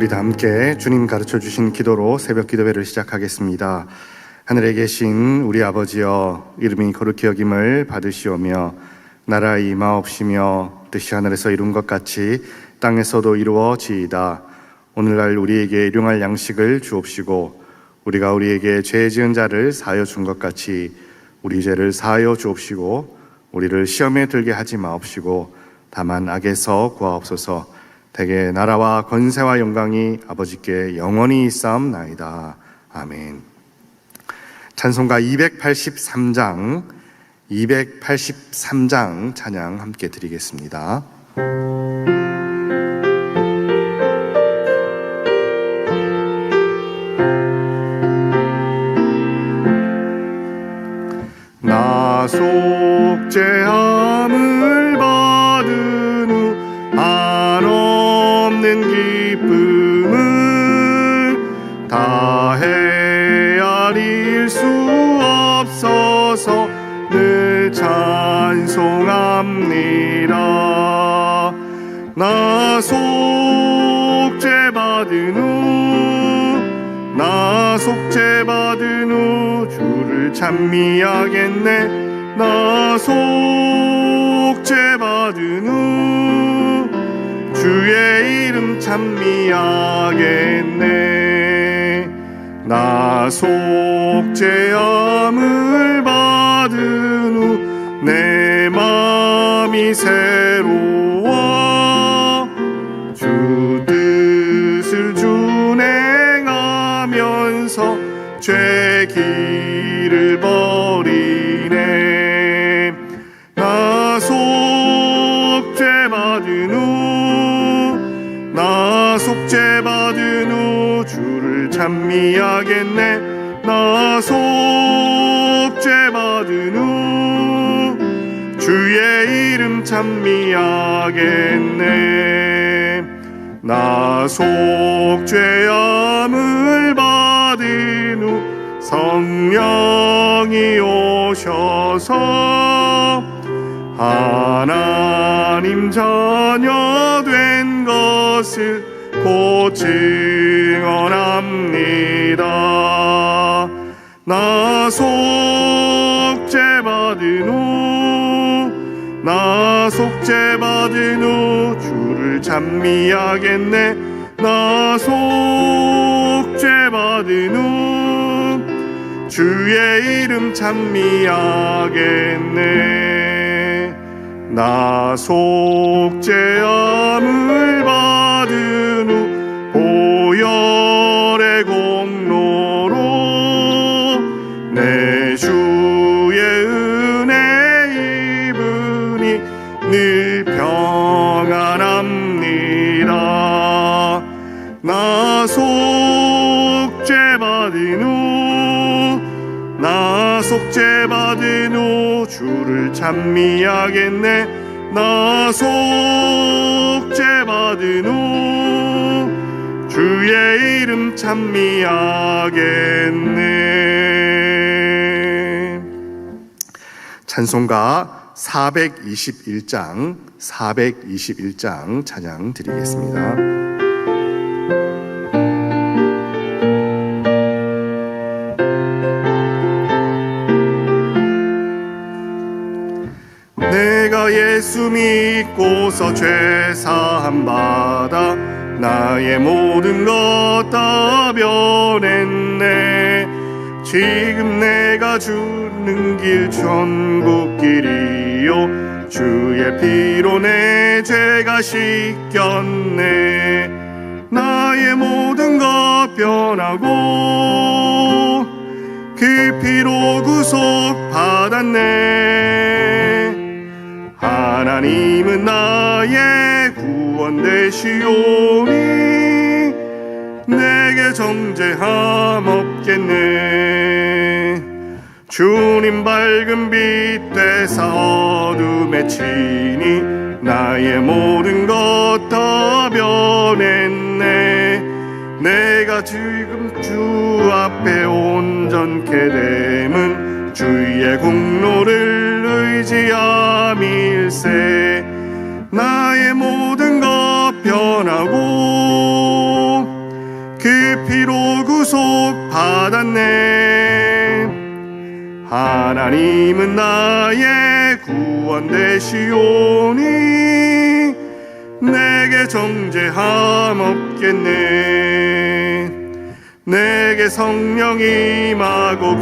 우리 다 함께 주님 가르쳐 주신 기도로 새벽 기도회를 시작하겠습니다. 하늘에 계신 우리 아버지여, 이름이 거룩히 여김을 받으시오며 나라 임하옵시며 뜻이 하늘에서 이룬 것 같이 땅에서도 이루어지이다. 오늘날 우리에게 일용할 양식을 주옵시고 우리가 우리에게 죄 지은 자를 사하여 준 것 같이 우리 죄를 사하여 주옵시고 우리를 시험에 들게 하지 마옵시고 다만 악에서 구하옵소서. 대개 나라와 권세와 영광이 아버지께 영원히 있사옵나이다. 아멘. 찬송가 283장 찬양 함께 드리겠습니다. 나 속죄함을 받은 후 한없는 기쁨을 다 헤아릴 수 없어서 늘 찬송합니다. 나 속죄받은 후 주를 찬미하겠네. 나 속죄받은 후 주의 이름 찬미하겠네. 나 속죄함을 받은 후 내 맘이 새로워 주 뜻을 준행하면서 죄 길을 버리네. 나 속죄받은 후 주를 찬미하겠네. 나 속죄받은 후 주의 이름 찬미하겠네. 나 속죄함을 받은 후 성령이 오셔서 하나님 자녀 된 것을 곧 증언합니다. 나 속죄받은 후 주를 찬미하겠네. 나 속죄받은 후 주의 이름 찬미하겠네. 나 속죄함을 받은 후 보혈의 공로로 내 주의 은혜 입으니 늘 평안합니다. 나 속죄받은 후 주를 찬미하겠네. 나 속죄받은 후 주의 이름 찬미하겠네. 찬송가 421장 찬양 드리겠습니다. 내가 예수 믿고서 죄 사함 받아 나의 모든 것 다 변했네. 지금 내가 주는 길 천국 길이요 주의 피로 내 죄가 씻겼네. 나의 모든 것 변하고 그 피로 구속 받았네. 하나님은 나의 구원 되시오니 내게 정죄함 없겠네. 주님 밝은 빛 되사 어둠에 치니 나의 모든 것 다 변했네. 내가 지금 주 앞에 온전케 됨은 주의 공로를 의지함일세. 나의 모든 것 변하고 받았네. 하나님은 나의 구원 되시오니 내게 정죄함 없겠네. 내게 성령이 임하고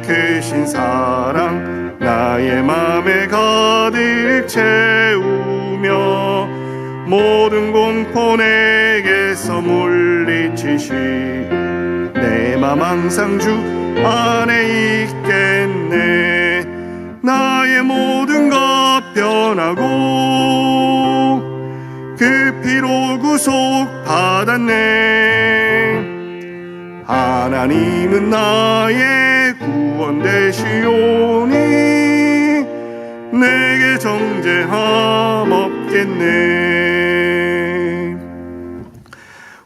크신 사랑 나의 맘에 가득 채우며 모든 공포 내게서 물리치시 내 맘 항상 주 안에 있겠네. 나의 모든 것 변하고 그 피로 구속 받았네. 하나님은 나의 구원 되시오니 내게 정죄함 없겠네.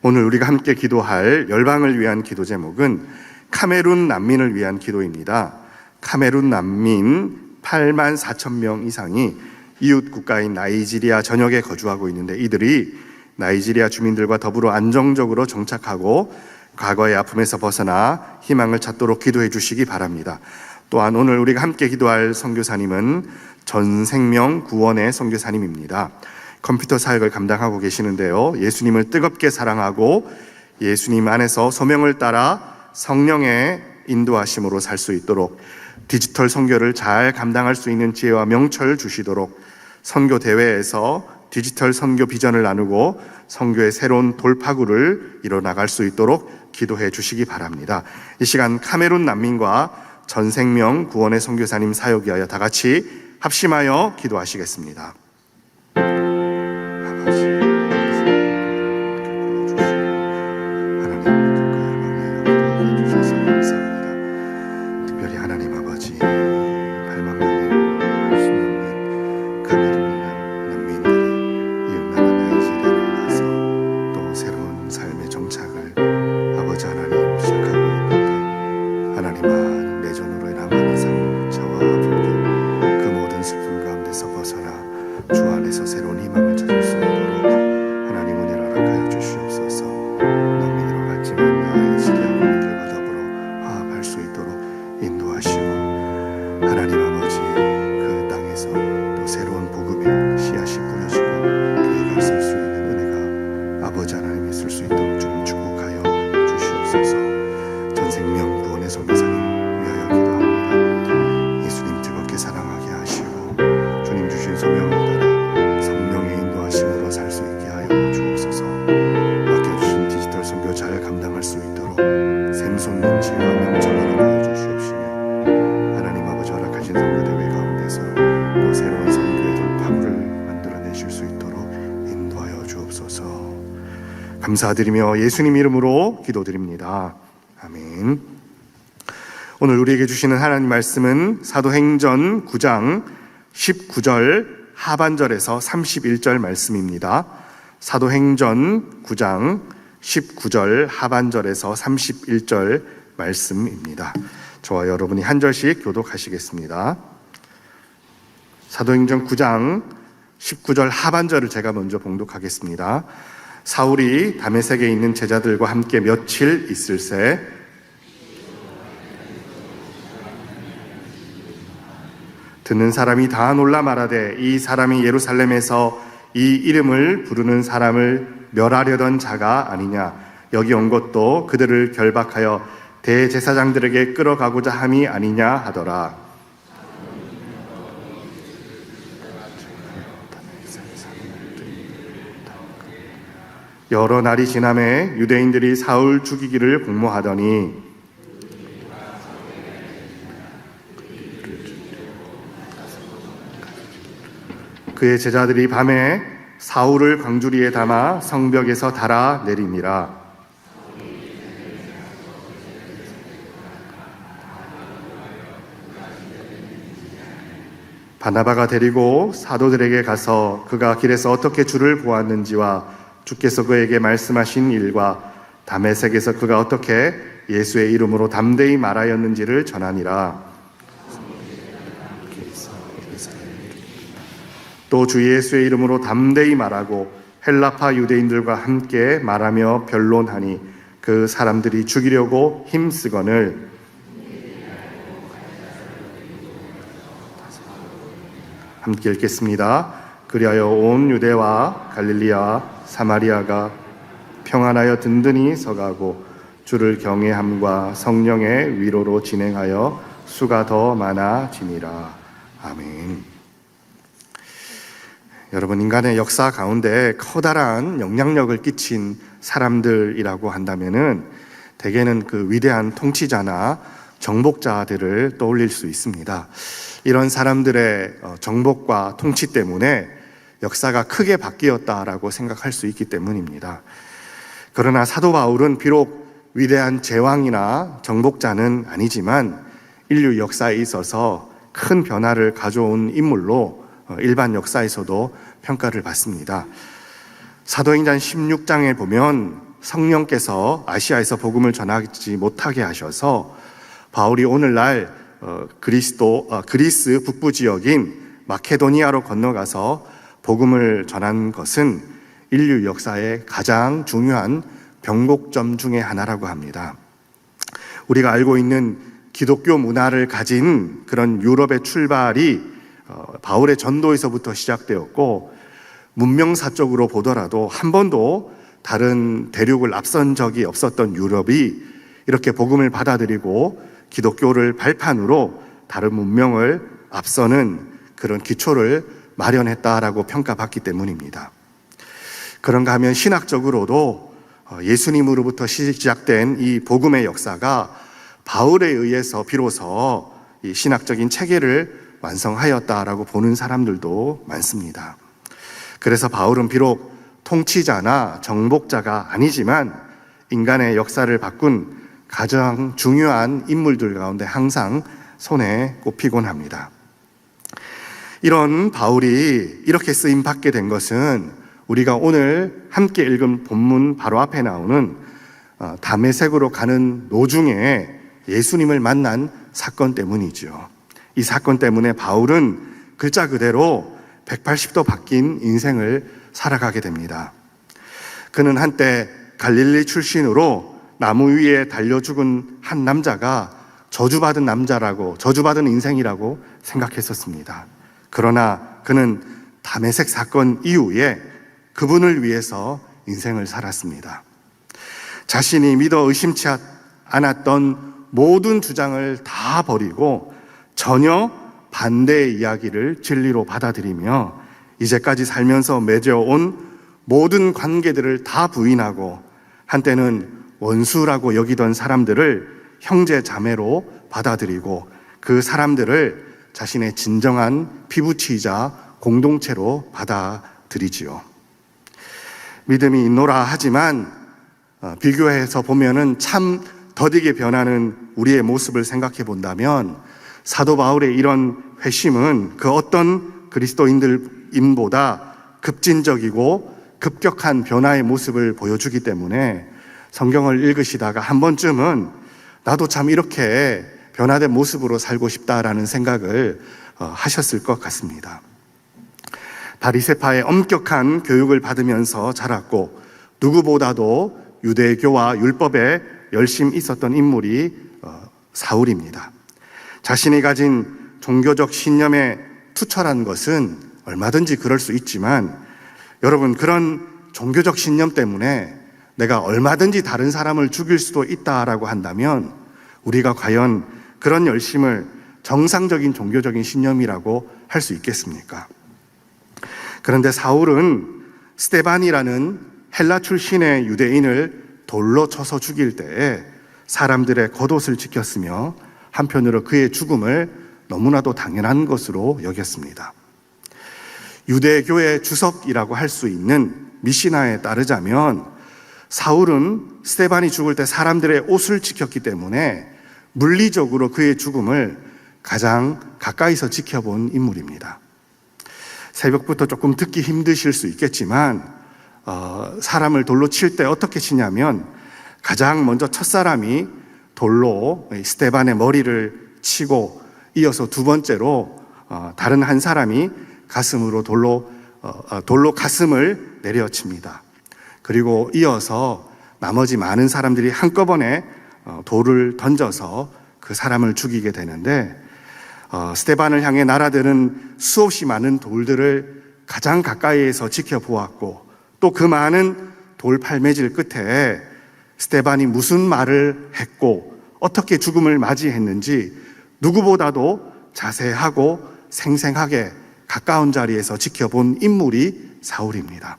오늘 우리가 함께 기도할 열방을 위한 기도 제목은 카메룬 난민을 위한 기도입니다. 카메룬 난민 8만 4천 명 이상이 이웃 국가인 나이지리아 전역에 거주하고 있는데 이들이 나이지리아 주민들과 더불어 안정적으로 정착하고 과거의 아픔에서 벗어나 희망을 찾도록 기도해 주시기 바랍니다. 또한 오늘 우리가 함께 기도할 선교사님은 전생명 구원의 선교사님입니다. 컴퓨터 사역을 감당하고 계시는데요, 예수님을 뜨겁게 사랑하고 예수님 안에서 소명을 따라 성령의 인도하심으로 살 수 있도록 디지털 선교를 잘 감당할 수 있는 지혜와 명철 주시도록 선교 대회에서 디지털 선교 비전을 나누고 선교의 새로운 돌파구를 이뤄나갈 수 있도록 기도해 주시기 바랍니다. 이 시간 카메룬 난민과 전생명 구원의 선교사님 사역 위하여 다 같이 합심하여 기도하시겠습니다. 감사드리며 예수님 이름으로 기도드립니다. 아멘. 오늘 우리에게 주시는 하나님 말씀은 사도행전 9장 19절 하반절에서 31절 말씀입니다. 사도행전 9장 19절 하반절에서 31절 말씀입니다. 저와 여러분이 한 절씩 교독하시겠습니다. 사도행전 9장 19절 하반절을 제가 먼저 봉독하겠습니다. 사울이 다메섹에 있는 제자들과 함께 며칠 있을새 듣는 사람이 다 놀라 말하되 이 사람이 예루살렘에서 이 이름을 부르는 사람을 멸하려던 자가 아니냐. 여기 온 것도 그들을 결박하여 대제사장들에게 끌어가고자 함이 아니냐 하더라. 여러 날이 지남에 유대인들이 사울 죽이기를 공모하더니 그의 제자들이 밤에 사울을 광주리에 담아 성벽에서 달아 내림이라. 바나바가 데리고 사도들에게 가서 그가 길에서 어떻게 주를 보았는지와 주께서 그에게 말씀하신 일과 다메섹에서 그가 어떻게 예수의 이름으로 담대히 말하였는지를 전하니라. 또 주 예수의 이름으로 담대히 말하고 헬라파 유대인들과 함께 말하며 변론하니 그 사람들이 죽이려고 힘쓰거늘 함께 읽겠습니다. 그리하여 온 유대와 갈릴리와 사마리아가 평안하여 든든히 서가고 주를 경외함과 성령의 위로로 진행하여 수가 더 많아지니라. 아멘. 여러분, 인간의 역사 가운데 커다란 영향력을 끼친 사람들이라고 한다면은 대개는 그 위대한 통치자나 정복자들을 떠올릴 수 있습니다. 이런 사람들의 정복과 통치 때문에 역사가 크게 바뀌었다라고 생각할 수 있기 때문입니다. 그러나 사도 바울은 비록 위대한 제왕이나 정복자는 아니지만 인류 역사에 있어서 큰 변화를 가져온 인물로 일반 역사에서도 평가를 받습니다. 사도행전 16장에 보면 성령께서 아시아에서 복음을 전하지 못하게 하셔서 바울이 오늘날 그리스 북부 지역인 마케도니아로 건너가서 복음을 전한 것은 인류 역사의 가장 중요한 변곡점 중에 하나라고 합니다. 우리가 알고 있는 기독교 문화를 가진 그런 유럽의 출발이 바울의 전도에서부터 시작되었고, 문명사적으로 보더라도 한 번도 다른 대륙을 앞선 적이 없었던 유럽이 이렇게 복음을 받아들이고 기독교를 발판으로 다른 문명을 앞서는 그런 기초를 마련했다라고 평가받기 때문입니다. 그런가 하면 신학적으로도 예수님으로부터 시작된 이 복음의 역사가 바울에 의해서 비로소 이 신학적인 체계를 완성하였다라고 보는 사람들도 많습니다. 그래서 바울은 비록 통치자나 정복자가 아니지만 인간의 역사를 바꾼 가장 중요한 인물들 가운데 항상 손에 꼽히곤 합니다. 이런 바울이 이렇게 쓰임 받게 된 것은 우리가 오늘 함께 읽은 본문 바로 앞에 나오는 다메섹으로 가는 도중에 예수님을 만난 사건 때문이죠. 이 사건 때문에 바울은 글자 그대로 180도 바뀐 인생을 살아가게 됩니다. 그는 한때 갈릴리 출신으로 나무 위에 달려 죽은 한 남자가 저주받은 남자라고, 저주받은 인생이라고 생각했었습니다. 그러나 그는 다메섹 사건 이후에 그분을 위해서 인생을 살았습니다. 자신이 믿어 의심치 않았던 모든 주장을 다 버리고 전혀 반대의 이야기를 진리로 받아들이며 이제까지 살면서 맺어온 모든 관계들을 다 부인하고 한때는 원수라고 여기던 사람들을 형제 자매로 받아들이고 그 사람들을 자신의 진정한 피부치이자 공동체로 받아들이지요. 믿음이 있노라 하지만 비교해서 보면은 참 더디게 변하는 우리의 모습을 생각해 본다면 사도 바울의 이런 회심은 그 어떤 그리스도인들보다 급진적이고 급격한 변화의 모습을 보여주기 때문에 성경을 읽으시다가 한 번쯤은 나도 참 이렇게 변화된 모습으로 살고 싶다라는 생각을 하셨을 것 같습니다. 바리새파의 엄격한 교육을 받으면서 자랐고 누구보다도 유대교와 율법에 열심히 있었던 인물이 사울입니다. 자신이 가진 종교적 신념에 투철한 것은 얼마든지 그럴 수 있지만 여러분, 그런 종교적 신념 때문에 내가 얼마든지 다른 사람을 죽일 수도 있다라고 한다면 우리가 과연 그런 열심을 정상적인 종교적인 신념이라고 할 수 있겠습니까? 그런데 사울은 스데반이라는 헬라 출신의 유대인을 돌로 쳐서 죽일 때에 사람들의 겉옷을 지켰으며 한편으로 그의 죽음을 너무나도 당연한 것으로 여겼습니다. 유대교의 주석이라고 할 수 있는 미시나에 따르자면 사울은 스데반이 죽을 때 사람들의 옷을 지켰기 때문에 물리적으로 그의 죽음을 가장 가까이서 지켜본 인물입니다. 새벽부터 조금 듣기 힘드실 수 있겠지만 사람을 돌로 칠 때 어떻게 치냐면 가장 먼저 첫사람이 돌로 스데반의 머리를 치고 이어서 두 번째로 다른 한 사람이 가슴으로 돌로 가슴을 내려칩니다. 그리고 이어서 나머지 많은 사람들이 한꺼번에 돌을 던져서 그 사람을 죽이게 되는데, 스데반을 향해 날아드는 수없이 많은 돌들을 가장 가까이에서 지켜보았고, 또 그 많은 돌 팔매질 끝에 스데반이 무슨 말을 했고 어떻게 죽음을 맞이했는지 누구보다도 자세하고 생생하게 가까운 자리에서 지켜본 인물이 사울입니다.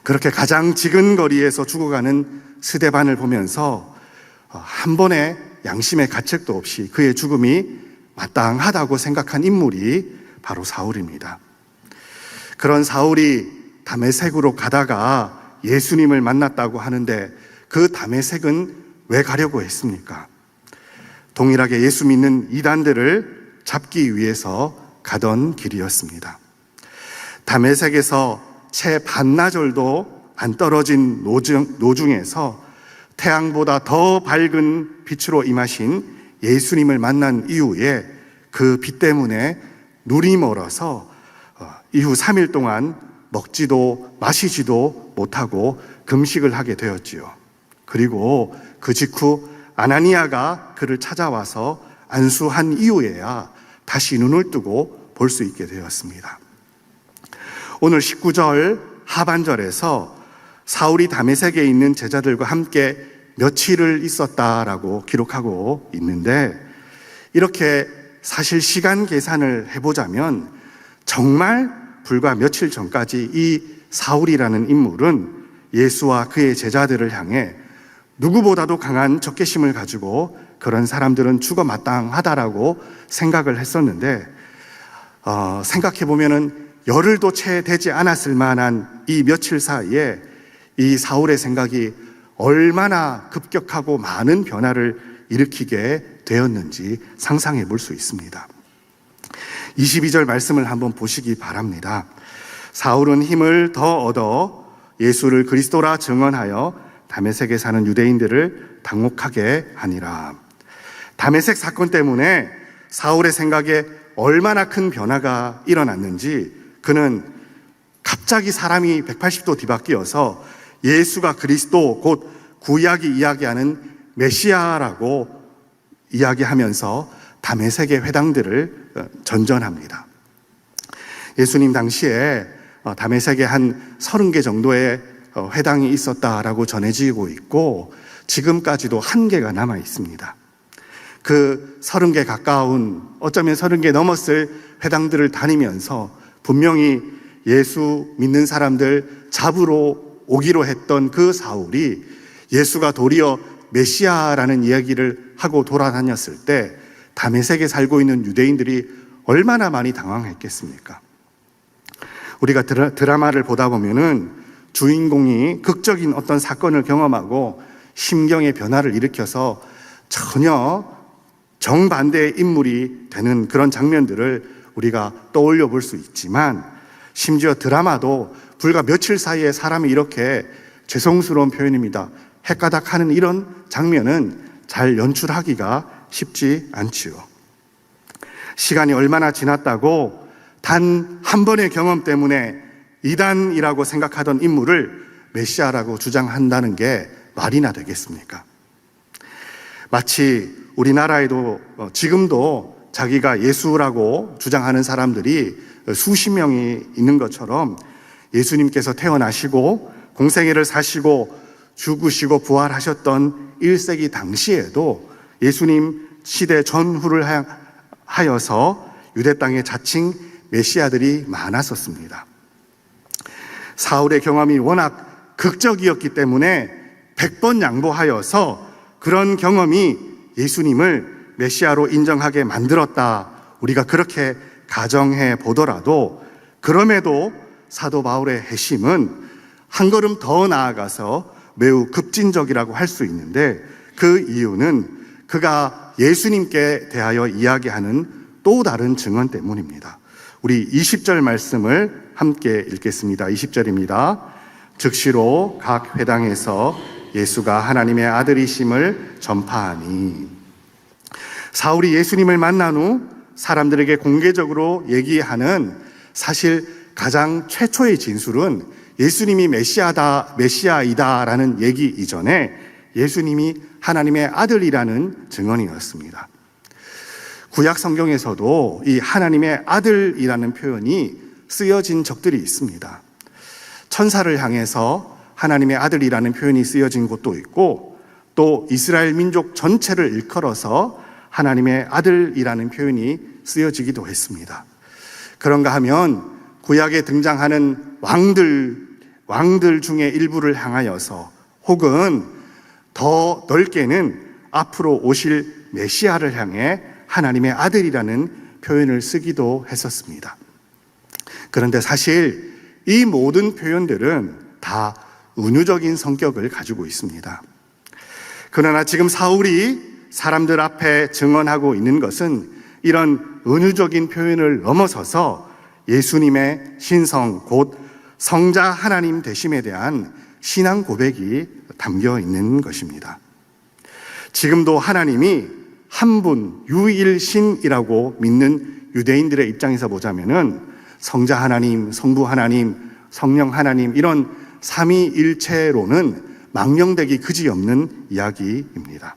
그렇게 가장 지근 거리에서 죽어가는 스데반을 보면서 한 번의 양심의 가책도 없이 그의 죽음이 마땅하다고 생각한 인물이 바로 사울입니다. 그런 사울이 다메섹으로 가다가 예수님을 만났다고 하는데, 그 다메섹은 왜 가려고 했습니까? 동일하게 예수 믿는 이단들을 잡기 위해서 가던 길이었습니다. 다메섹에서 채 반나절도 안 떨어진 노중에서 태양보다 더 밝은 빛으로 임하신 예수님을 만난 이후에 그 빛 때문에 눈이 멀어서 이후 3일 동안 먹지도 마시지도 못하고 금식을 하게 되었지요. 그리고 그 직후 아나니아가 그를 찾아와서 안수한 이후에야 다시 눈을 뜨고 볼 수 있게 되었습니다. 오늘 19절 하반절에서 사울이 다메섹에 있는 제자들과 함께 며칠을 있었다라고 기록하고 있는데, 이렇게 사실 시간 계산을 해보자면 정말 불과 며칠 전까지 이 사울이라는 인물은 예수와 그의 제자들을 향해 누구보다도 강한 적개심을 가지고 그런 사람들은 죽어 마땅하다라고 생각을 했었는데, 생각해보면은 열흘도 채 되지 않았을 만한 이 며칠 사이에 이 사울의 생각이 얼마나 급격하고 많은 변화를 일으키게 되었는지 상상해 볼 수 있습니다. 22절 말씀을 한번 보시기 바랍니다. 사울은 힘을 더 얻어 예수를 그리스도라 증언하여 다메섹에 사는 유대인들을 당혹하게 하니라. 다메섹 사건 때문에 사울의 생각에 얼마나 큰 변화가 일어났는지, 그는 갑자기 사람이 180도 뒤바뀌어서 예수가 그리스도 곧 구약이 이야기하는 메시아라고 이야기하면서 다메섹의 회당들을 전전합니다. 예수님 당시에 다메섹에 한 30개 정도의 회당이 있었다라고 전해지고 있고, 지금까지도 1개가 남아 있습니다. 그 30개 가까운, 어쩌면 30개 넘었을 회당들을 다니면서 분명히 예수 믿는 사람들 잡으러 오기로 했던 그 사울이 예수가 도리어 메시아라는 이야기를 하고 돌아다녔을 때 다메섹에 살고 있는 유대인들이 얼마나 많이 당황했겠습니까? 우리가 드라마를 보다 보면은 주인공이 극적인 어떤 사건을 경험하고 심경의 변화를 일으켜서 전혀 정반대의 인물이 되는 그런 장면들을 우리가 떠올려 볼 수 있지만, 심지어 드라마도 불과 며칠 사이에 사람이 이렇게, 죄송스러운 표현입니다, 헷가닥하는 이런 장면은 잘 연출하기가 쉽지 않지요. 시간이 얼마나 지났다고 단 한 번의 경험 때문에 이단이라고 생각하던 인물을 메시아라고 주장한다는 게 말이나 되겠습니까? 마치 우리나라에도 지금도 자기가 예수라고 주장하는 사람들이 수십 명이 있는 것처럼, 예수님께서 태어나시고 공생애를 사시고 죽으시고 부활하셨던 1세기 당시에도 예수님 시대 전후를 하여서 유대 땅에 자칭 메시아들이 많았었습니다. 사울의 경험이 워낙 극적이었기 때문에 100번 양보하여서 그런 경험이 예수님을 메시아로 인정하게 만들었다, 우리가 그렇게 가정해 보더라도, 그럼에도 사도 바울의 회심은 한 걸음 더 나아가서 매우 급진적이라고 할 수 있는데, 그 이유는 그가 예수님께 대하여 이야기하는 또 다른 증언 때문입니다. 우리 20절 말씀을 함께 읽겠습니다. 20절입니다. 즉시로 각 회당에서 예수가 하나님의 아들이심을 전파하니. 사울이 예수님을 만난 후 사람들에게 공개적으로 얘기하는 사실 가장 최초의 진술은 예수님이 메시아이다라는 얘기 이전에 예수님이 하나님의 아들이라는 증언이었습니다. 구약 성경에서도 이 하나님의 아들이라는 표현이 쓰여진 적들이 있습니다. 천사를 향해서 하나님의 아들이라는 표현이 쓰여진 곳도 있고, 또 이스라엘 민족 전체를 일컬어서 하나님의 아들이라는 표현이 쓰여지기도 했습니다. 그런가 하면 구약에 등장하는 왕들 중에 일부를 향하여서, 혹은 더 넓게는 앞으로 오실 메시아를 향해 하나님의 아들이라는 표현을 쓰기도 했었습니다. 그런데 사실 이 모든 표현들은 다 은유적인 성격을 가지고 있습니다. 그러나 지금 사울이 사람들 앞에 증언하고 있는 것은 이런 은유적인 표현을 넘어서서 예수님의 신성, 곧 성자 하나님 되심에 대한 신앙 고백이 담겨 있는 것입니다. 지금도 하나님이 한 분, 유일신이라고 믿는 유대인들의 입장에서 보자면은 성자 하나님, 성부 하나님, 성령 하나님, 이런 삼위일체로는 망령되기 그지없는 이야기입니다.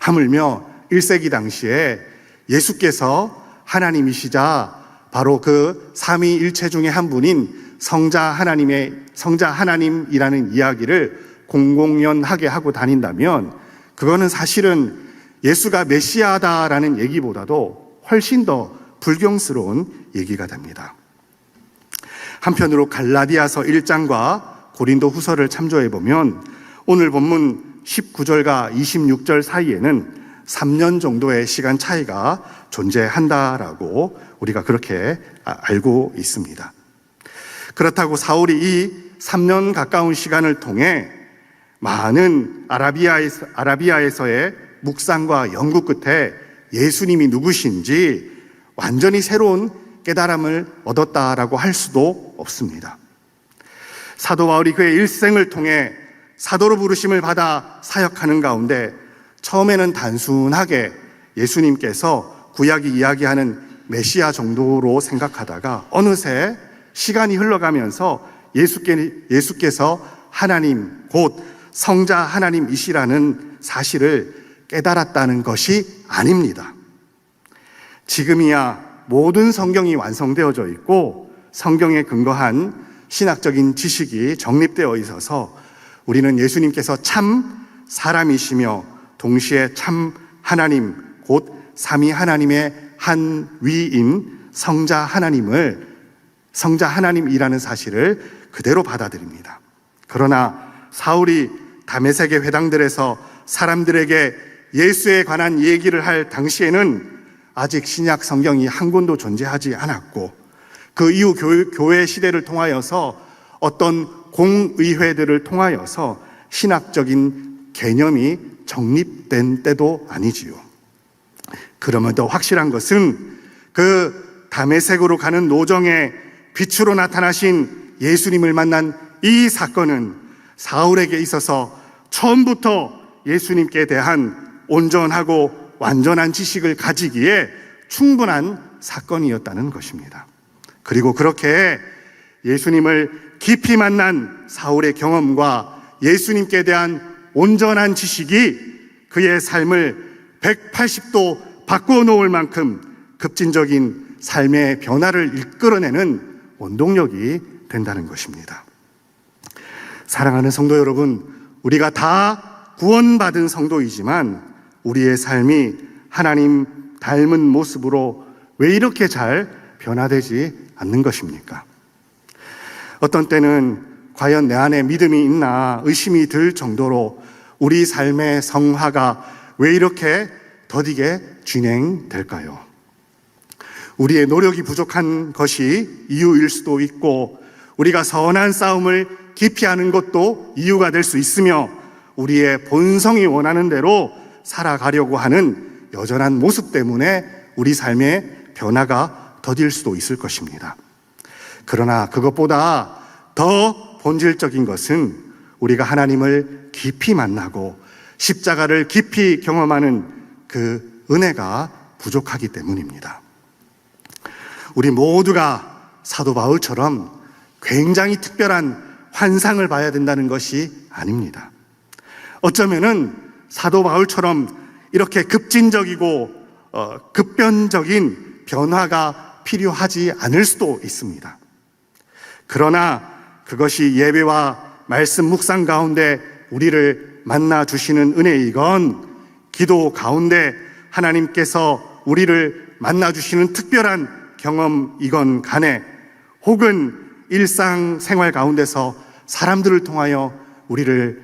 하물며 1세기 당시에 예수께서 하나님이시자 바로 그 삼위일체 중에 한 분인 성자 하나님이라는 이야기를 공공연하게 하고 다닌다면, 그거는 사실은 예수가 메시아다라는 얘기보다도 훨씬 더 불경스러운 얘기가 됩니다. 한편으로 갈라디아서 1장과 고린도 후서를 참조해 보면 오늘 본문 19절과 26절 사이에는 3년 정도의 시간 차이가 존재한다라고 우리가 그렇게 알고 있습니다. 그렇다고 사울이 이 3년 가까운 시간을 통해 많은 아라비아에서의 묵상과 연구 끝에 예수님이 누구신지 완전히 새로운 깨달음을 얻었다라고 할 수도 없습니다. 사도 바울이 그의 일생을 통해 사도로 부르심을 받아 사역하는 가운데 처음에는 단순하게 예수님께서 구약이 이야기하는 메시아 정도로 생각하다가 어느새 시간이 흘러가면서 예수께서 하나님, 곧 성자 하나님이시라는 사실을 깨달았다는 것이 아닙니다. 지금이야 모든 성경이 완성되어져 있고 성경에 근거한 신학적인 지식이 정립되어 있어서 우리는 예수님께서 참 사람이시며 동시에 참 하나님, 곧 삼위 하나님의 한 위인 성자 하나님이라는 사실을 그대로 받아들입니다. 그러나 사울이 다메섹의 회당들에서 사람들에게 예수에 관한 얘기를 할 당시에는 아직 신약 성경이 한 권도 존재하지 않았고, 그 이후 교회 시대를 통하여서 어떤 공의회들을 통하여서 신학적인 개념이 정립된 때도 아니지요. 그럼에도 확실한 것은 그 다메섹으로 가는 노정의 빛으로 나타나신 예수님을 만난 이 사건은 사울에게 있어서 처음부터 예수님께 대한 온전하고 완전한 지식을 가지기에 충분한 사건이었다는 것입니다. 그리고 그렇게 예수님을 깊이 만난 사울의 경험과 예수님께 대한 온전한 지식이 그의 삶을 180도 바꾸어 놓을 만큼 급진적인 삶의 변화를 이끌어내는 원동력이 된다는 것입니다. 사랑하는 성도 여러분, 우리가 다 구원받은 성도이지만 우리의 삶이 하나님 닮은 모습으로 왜 이렇게 잘 변화되지 않는 것입니까? 어떤 때는 과연 내 안에 믿음이 있나 의심이 들 정도로 우리 삶의 성화가 왜 이렇게 더디게 진행될까요? 우리의 노력이 부족한 것이 이유일 수도 있고, 우리가 선한 싸움을 기피하는 것도 이유가 될 수 있으며, 우리의 본성이 원하는 대로 살아가려고 하는 여전한 모습 때문에 우리 삶의 변화가 더딜 수도 있을 것입니다. 그러나 그것보다 더 본질적인 것은 우리가 하나님을 깊이 만나고 십자가를 깊이 경험하는 그 은혜가 부족하기 때문입니다. 우리 모두가 사도 바울처럼 굉장히 특별한 환상을 봐야 된다는 것이 아닙니다. 어쩌면은 사도 바울처럼 이렇게 급진적이고 급변적인 변화가 필요하지 않을 수도 있습니다. 그러나 그것이 예배와 말씀 묵상 가운데 우리를 만나 주시는 은혜이건, 기도 가운데 하나님께서 우리를 만나 주시는 특별한 경험이건 간에, 혹은 일상생활 가운데서 사람들을 통하여 우리에게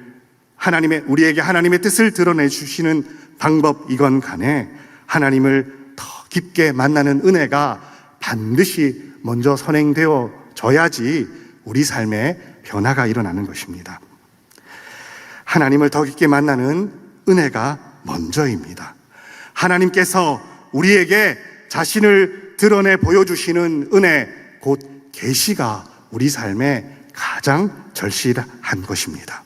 하나님의 뜻을 드러내 주시는 방법이건 간에 하나님을 더 깊게 만나는 은혜가 반드시 먼저 선행되어져야지 우리 삶에 변화가 일어나는 것입니다. 하나님을 더 깊게 만나는 은혜가 먼저입니다. 하나님께서 우리에게 자신을 드러내 보여주시는 은혜, 곧 계시가 우리 삶에 가장 절실한 것입니다.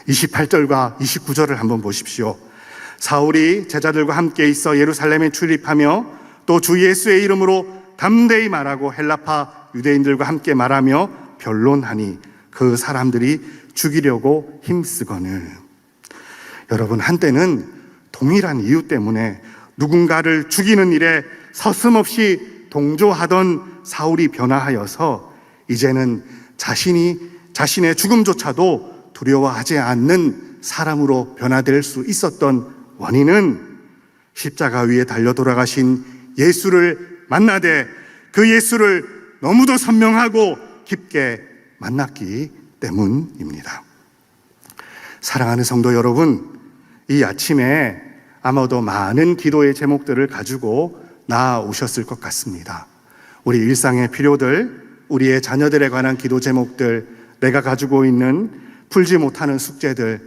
28절과 29절을 한번 보십시오. 사울이 제자들과 함께 있어 예루살렘에 출입하며 또 주 예수의 이름으로 담대히 말하고 헬라파 유대인들과 함께 말하며 변론하니 그 사람들이 죽이려고 힘쓰거늘. 여러분, 한때는 동일한 이유 때문에 누군가를 죽이는 일에 서슴없이 동조하던 사울이 변화하여서 이제는 자신의 죽음조차도 두려워하지 않는 사람으로 변화될 수 있었던 원인은 십자가 위에 달려 돌아가신 예수를 만나되 그 예수를 너무도 선명하고 깊게 만났기 때문입니다. 사랑하는 성도 여러분, 이 아침에 아마도 많은 기도의 제목들을 가지고 나아오셨을 것 같습니다. 우리 일상의 필요들, 우리의 자녀들에 관한 기도 제목들, 내가 가지고 있는 풀지 못하는 숙제들,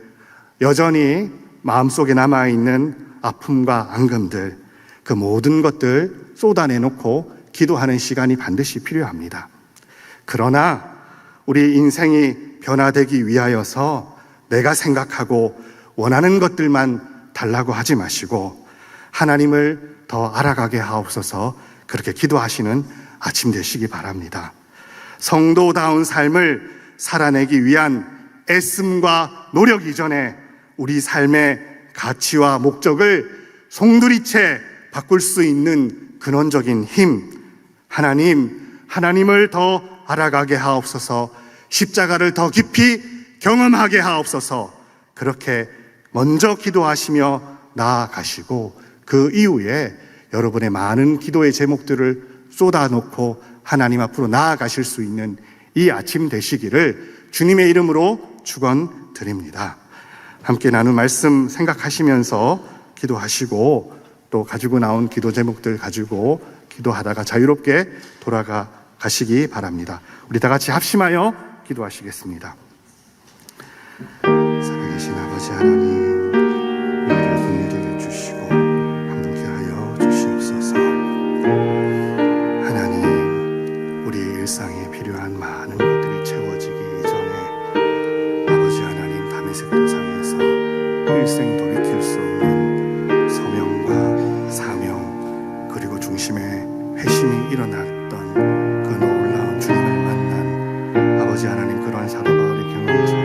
여전히 마음속에 남아있는 아픔과 앙금들, 그 모든 것들 쏟아내놓고 기도하는 시간이 반드시 필요합니다. 그러나 우리 인생이 변화되기 위하여서 내가 생각하고 원하는 것들만 달라고 하지 마시고 하나님을 더 알아가게 하옵소서, 그렇게 기도하시는 아침 되시기 바랍니다. 성도다운 삶을 살아내기 위한 애씀과 노력 이전에 우리 삶의 가치와 목적을 송두리째 바꿀 수 있는 근원적인 힘, 하나님을 더 알아가게 하옵소서, 십자가를 더 깊이 경험하게 하옵소서, 그렇게 먼저 기도하시며 나아가시고 그 이후에 여러분의 많은 기도의 제목들을 쏟아놓고 하나님 앞으로 나아가실 수 있는 이 아침 되시기를 주님의 이름으로 축원드립니다. 함께 나눈 말씀 생각하시면서 기도하시고 또 가지고 나온 기도 제목들 가지고 기도하다가 자유롭게 돌아가시기 바랍니다. 우리 다 같이 합심하여 기도하시겠습니다. 살아계신 아버지 하나님, 우리를 긍휼히 주시고 함께 하여 주시옵소서. 하나님, 우리 일상에 필요한 많은 것들이 채워지기 이전에 아버지 하나님, 다메섹 도상에서 일생 돌이킬 수 없는 소명과 사명, 그리고 중심에 회심이 일어났던 그 놀라운 주님을 만난 아버지 하나님, 그러한 사도 바울의 경험처럼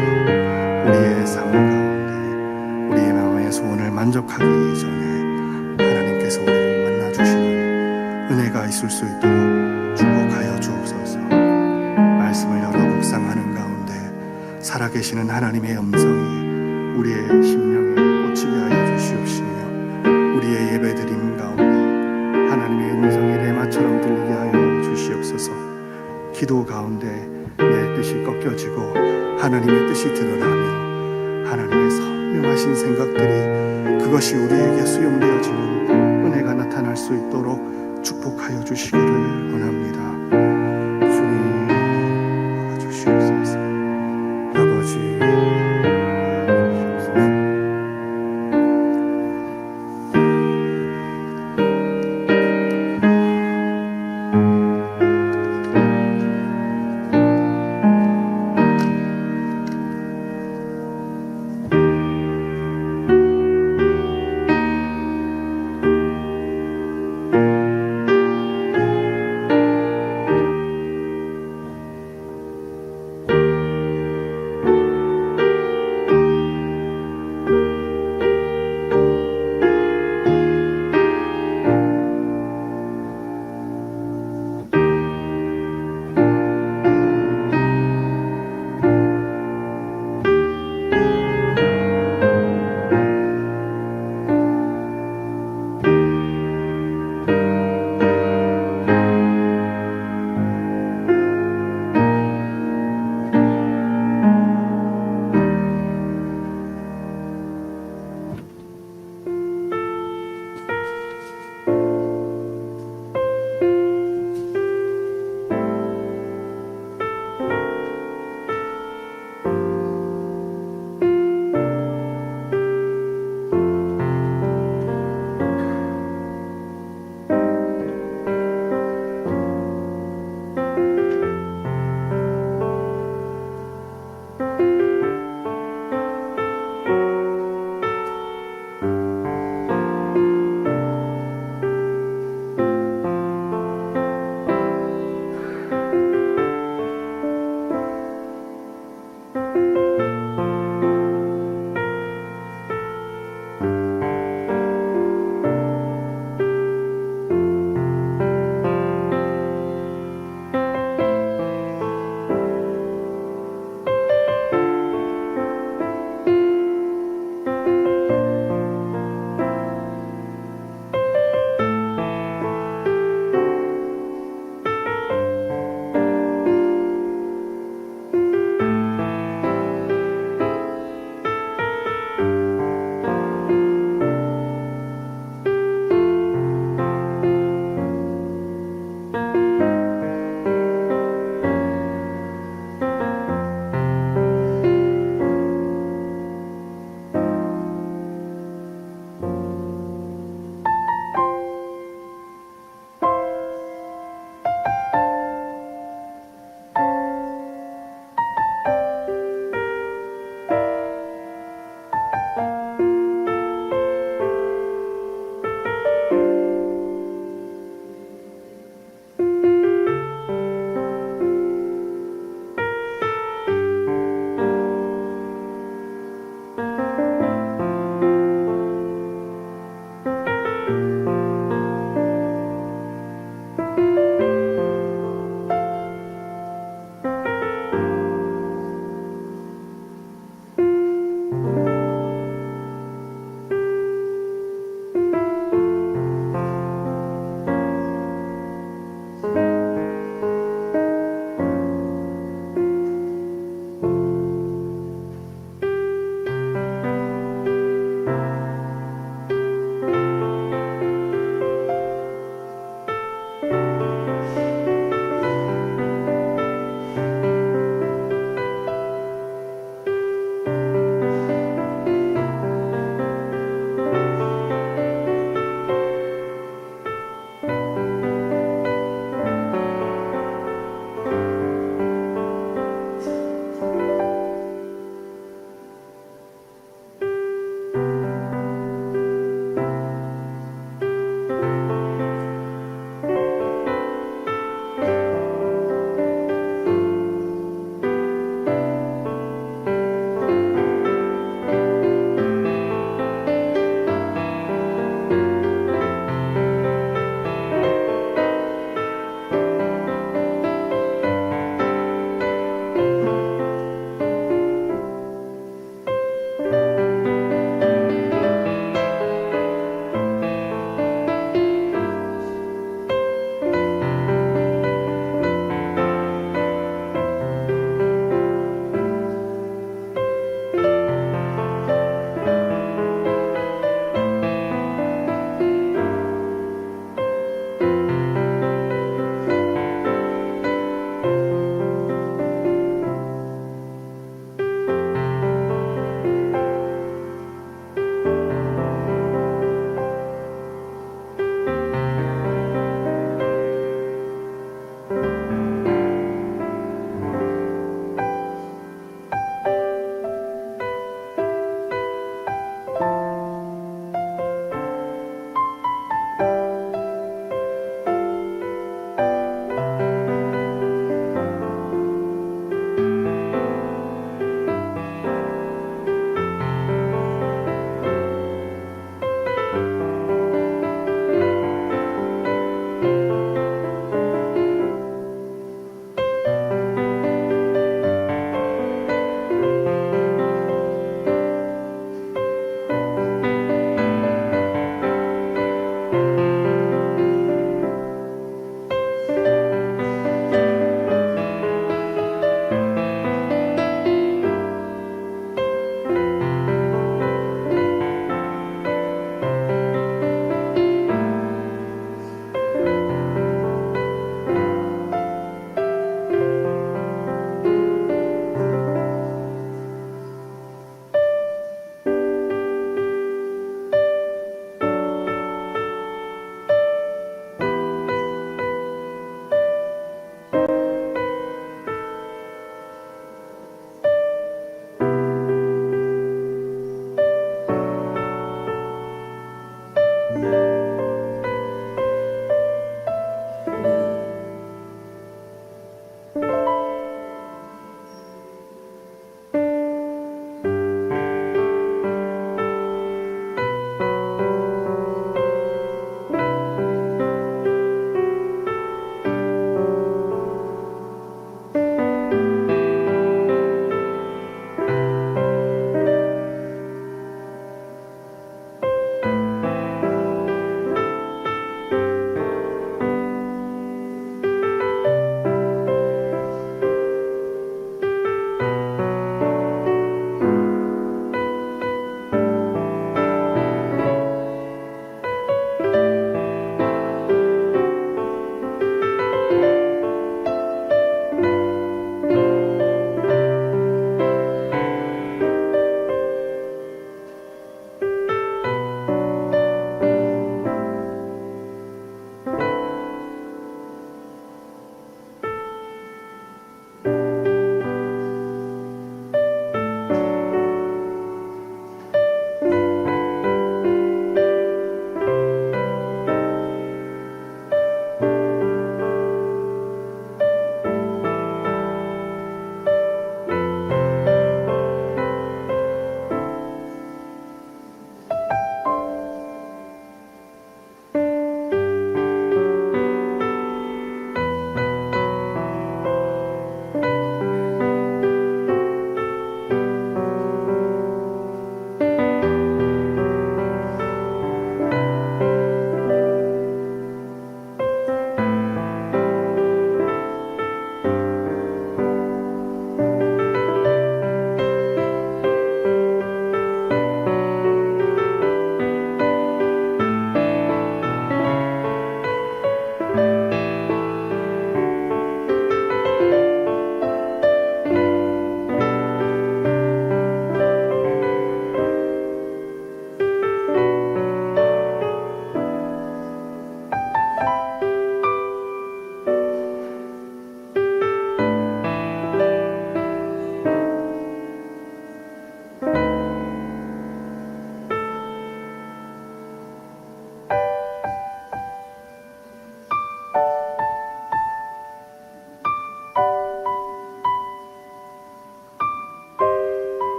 우리의 삶 가운데 우리의 마음의 소원을 만족하기 이전에 하나님께서 우리를 만나주시는 은혜가 있을 수 있도록 축복하여 주옵소서. 말씀을 열어 묵상하는 가운데 살아계시는 하나님의 음성이 우리의 심령에 꽂히게 하여 주시옵시며, 우리의 예배드림 가운데 하나님의 음성이 레마처럼 들리게 하여 주시옵소서. 기도 가운데 내 뜻이 꺾여지고 하나님의 뜻이 드러나며 하나님의 선명하신 생각들이 그것이 우리에게 수용되어지는 은혜가 나타날 수 있도록 축복하여 주시기를 원합니다. 주님, 도와주시옵소서. 아버지,